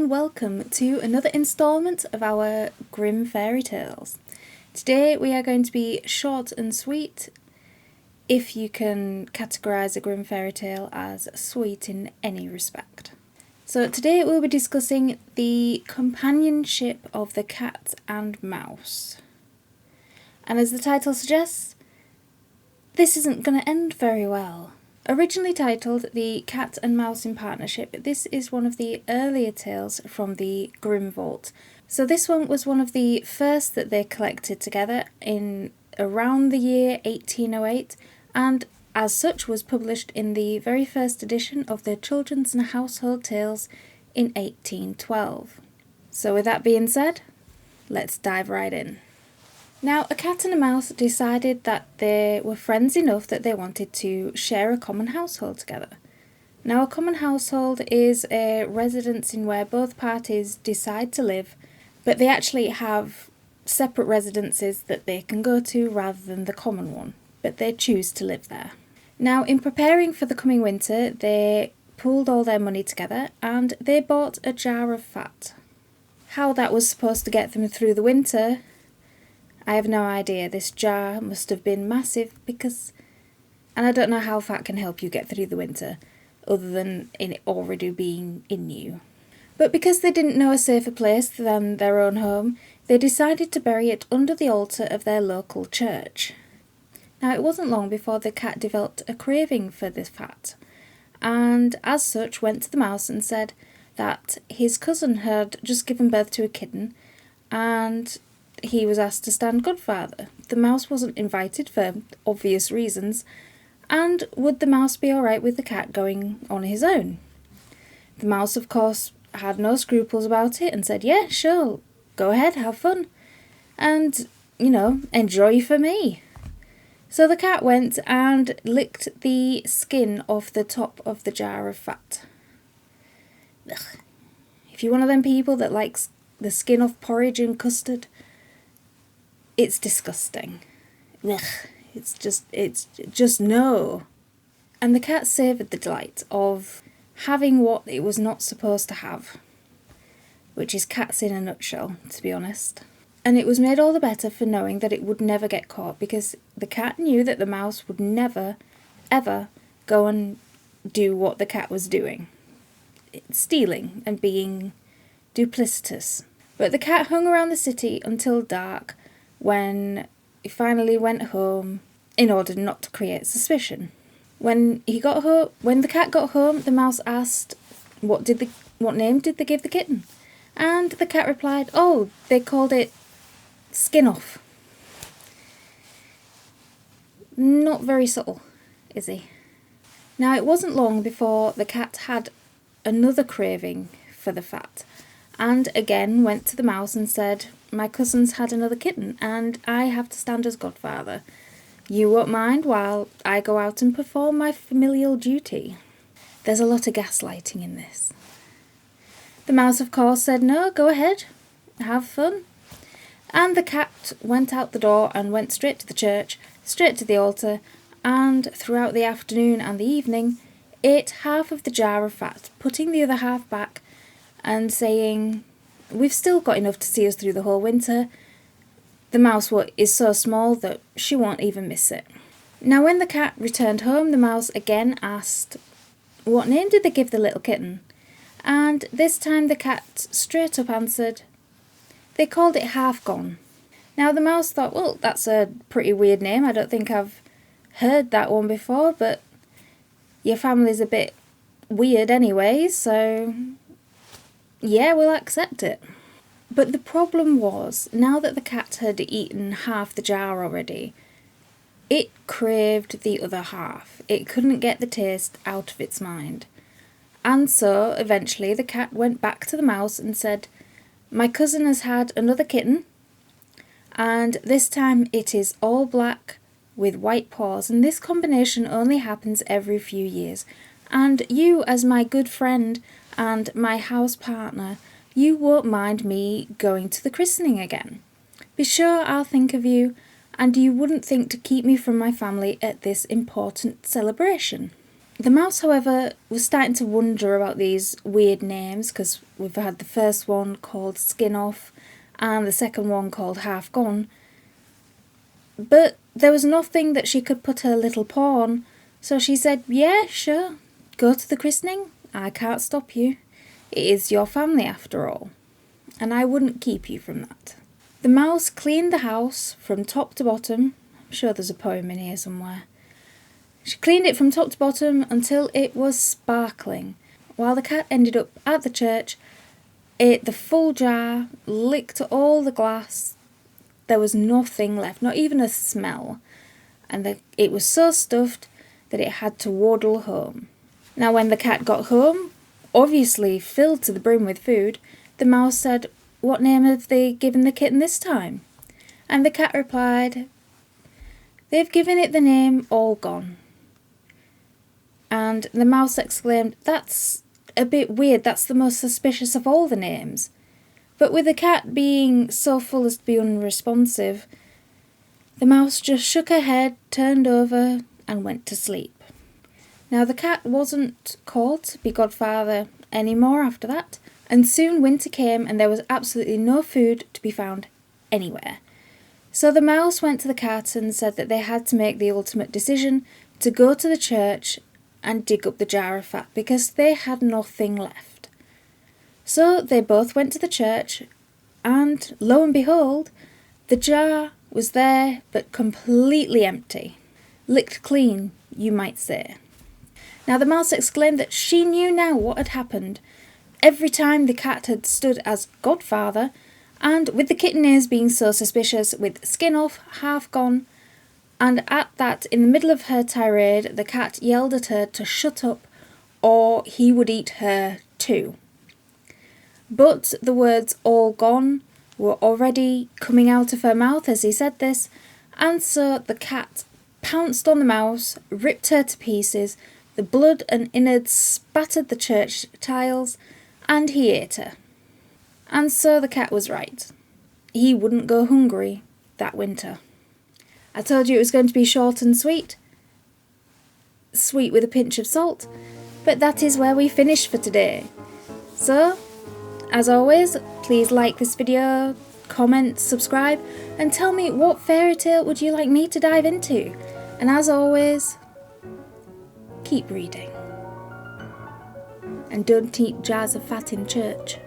and welcome to another instalment of our Grimm fairy tales. Today we are going to be short and sweet, if you can categorise a Grimm fairy tale as sweet in any respect. So today we'll be discussing the companionship of the cat and mouse. And as the title suggests, this isn't going to end very well. Originally titled The Cat and Mouse in Partnership, this is one of the earlier tales from the Grimm Vault. So this one was one of the first that they collected together in around the year 1808, and as such was published in the very first edition of the Children's and Household Tales in 1812. So with that being said, let's dive right in. Now, a cat and a mouse decided that they were friends enough that they wanted to share a common household together. Now, a common household is a residence in where both parties decide to live, but they actually have separate residences that they can go to rather than the common one, but they choose to live there. Now, in preparing for the coming winter, they pooled all their money together and they bought a jar of fat. How that was supposed to get them through the winter, I have no idea. This jar must have been massive and I don't know how fat can help you get through the winter, other than it already being in you. But because they didn't know a safer place than their own home, they decided to bury it under the altar of their local church. Now, it wasn't long before the cat developed a craving for this fat, and as such went to the mouse and said that his cousin had just given birth to a kitten, and he was asked to stand godfather. The mouse wasn't invited for obvious reasons, and would the mouse be alright with the cat going on his own? The mouse, of course, had no scruples about it and said, yeah, sure, go ahead, have fun, and, enjoy for me. So the cat went and licked the skin off the top of the jar of fat. Ugh. If you're one of them people that likes the skin off porridge and custard, it's disgusting. Ugh, it's just no. And the cat savoured the delight of having what it was not supposed to have, which is cats in a nutshell, to be honest. And it was made all the better for knowing that it would never get caught, because the cat knew that the mouse would never, ever go and do what the cat was doing. Stealing and being duplicitous. But the cat hung around the city until dark, when he finally went home in order not to create suspicion. When the cat got home, the mouse asked, what name did they give the kitten? And the cat replied, oh, they called it Skin Off. Not very subtle, is he? Now, it wasn't long before the cat had another craving for the fat, and again went to the mouse and said, my cousin's had another kitten, and I have to stand as godfather. You won't mind while I go out and perform my familial duty. There's a lot of gaslighting in this. The mouse, of course, said, no, go ahead, have fun. And the cat went out the door and went straight to the church, straight to the altar, and throughout the afternoon and the evening, ate half of the jar of fat, putting the other half back and saying, we've still got enough to see us through the whole winter. The mouse is so small that she won't even miss it. Now, when the cat returned home, the mouse again asked, what name did they give the little kitten? And this time the cat straight up answered, they called it Half Gone. Now, the mouse thought, well, that's a pretty weird name. I don't think I've heard that one before, but your family's a bit weird anyway, so yeah, we'll accept it. But the problem was, now that the cat had eaten half the jar already, it craved the other half. It couldn't get the taste out of its mind. And so, eventually, the cat went back to the mouse and said, my cousin has had another kitten, and this time it is all black with white paws, and this combination only happens every few years. And you, as my good friend and my house partner, you won't mind me going to the christening again. Be sure I'll think of you, and you wouldn't think to keep me from my family at this important celebration. The mouse, however, was starting to wonder about these weird names, because we've had the first one called Skin Off and the second one called Half Gone. But there was nothing that she could put her little paw on, so she said, "Yeah, sure, go to the christening. I can't stop you. It is your family after all, and I wouldn't keep you from that." The mouse cleaned the house from top to bottom. I'm sure there's a poem in here somewhere. She cleaned it from top to bottom until it was sparkling, while the cat ended up at the church, ate the full jar, licked all the glass. There was nothing left, not even a smell, and it was so stuffed that it had to waddle home. Now when the cat got home, obviously filled to the brim with food, the mouse said, "What name have they given the kitten this time?" And the cat replied, "They've given it the name All Gone." And the mouse exclaimed, "That's a bit weird, that's the most suspicious of all the names." But with the cat being so full as to be unresponsive, the mouse just shook her head, turned over, and went to sleep. Now the cat wasn't called to be godfather anymore after that, and soon winter came and there was absolutely no food to be found anywhere. So the mouse went to the cat and said that they had to make the ultimate decision to go to the church and dig up the jar of fat because they had nothing left. So they both went to the church, and lo and behold, the jar was there but completely empty. Licked clean, you might say. Now the mouse exclaimed that she knew now what had happened. Every time the cat had stood as godfather, and with the kitten ears being so suspicious, with Skin Off, Half Gone, and at that, in the middle of her tirade, the cat yelled at her to shut up or he would eat her too. But the words "all gone" were already coming out of her mouth as he said this, and so the cat pounced on the mouse, ripped her to pieces, the blood and innards spattered the church tiles, and he ate her. And so the cat was right. He wouldn't go hungry that winter. I told you it was going to be short and sweet. Sweet with a pinch of salt. But that is where we finish for today. So, as always, please like this video, comment, subscribe, and tell me what fairy tale would you like me to dive into. And as always, keep reading. And don't eat jars of fat in church.